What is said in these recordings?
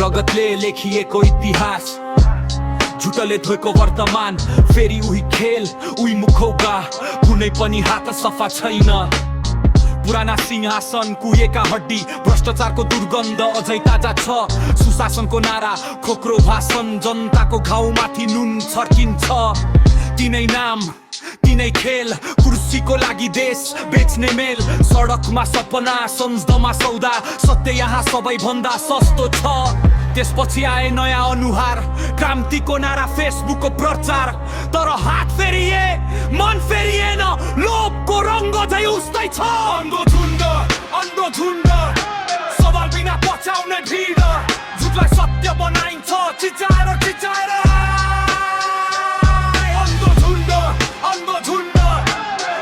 जगतले लेखिएको इतिहास झुटले धोएको वर्तमान फेरि उही खेल उही मुखौका कुनै पनि हात सफा छैन पुराना सिंहासन कुहेका हड्डी भ्रष्टाचारको दुर्गन्ध अझै ताजा छ सुशासनको नारा खोक्रो भाषण जनताको घाउमाथि नुन छर्किन्छ तिनै नाम तिनै खेल कुर्सीको लागि देश बेच्ने मेल सडकमा सपना संसदमा सौदा सत्य यहाँ सबैभन्दा सस्तो छ त्यसपछि आए नयाँ अनुहार क्रान्तिको नारा फेसबुकको प्रचार तर हात फेरिए मन फेरिएन लोभको रङ्ग झै उस्तै छ अन्धो झुण्ड सवाल बिना पछाउने भिड झुटलाई सत्य बनाइन्छ चिचाएर अन्धो झुण्ड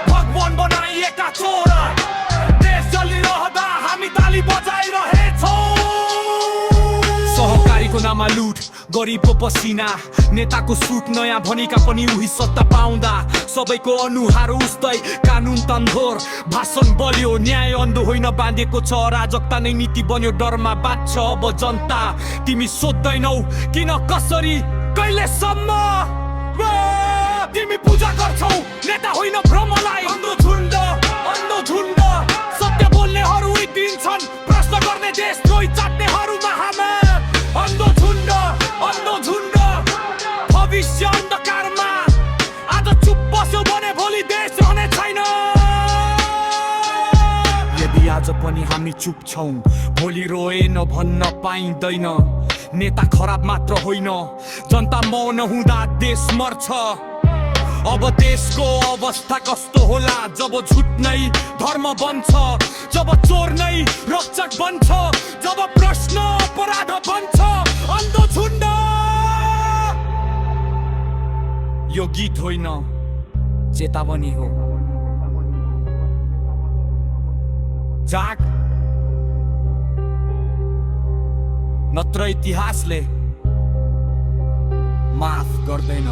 भगवान बनाइएका चोर देश चलिरहँदा हामी ताली बजाइरहेछौँ सहकारीको नाममा लुट गरिबको पसिना नेताको सुट नयाँ भनिका पनि उही सत्ता पाउँदा सबैको अनुहार उस्तै कानुन तन्धोर भाषण बल्यो न्याय अन्धो होइन बाँधेको छ अराजकता नै नीति बन्यो डरमा बाँच्छ अब जनता तिमी सोध्दैनौ किन कसरी कहिलेसम्म तिमी पूजा गर्छौ नेता होइन भ्रमलाई अन्धो झुण्ड सत्य बोल्नेहरू दिन्छन् प्रश्न गर्ने देशद्रोही चाट्नेहरूमा हामा अन्धो झुण्ड भविष्य अन्धकारमा आज चुप बस्यो भने भोलि देश रहने छैन यदि आज पनि हामी चुप छौं भोलि रोएन भन्न पाइँदैन नेता खराब मात्र होइन जनता मौन हुँदा देश मर्छ अब देशको अवस्था कस्तो होला जब झुट नै धर्म बन्छ जब चोर नै रक्षक बन्छ जब प्रश्न अपराध बन्छ अन्धो झुण्ड यो गीत होइन चेतावनी हो जाग नत्र इतिहासले माफ गर्दैन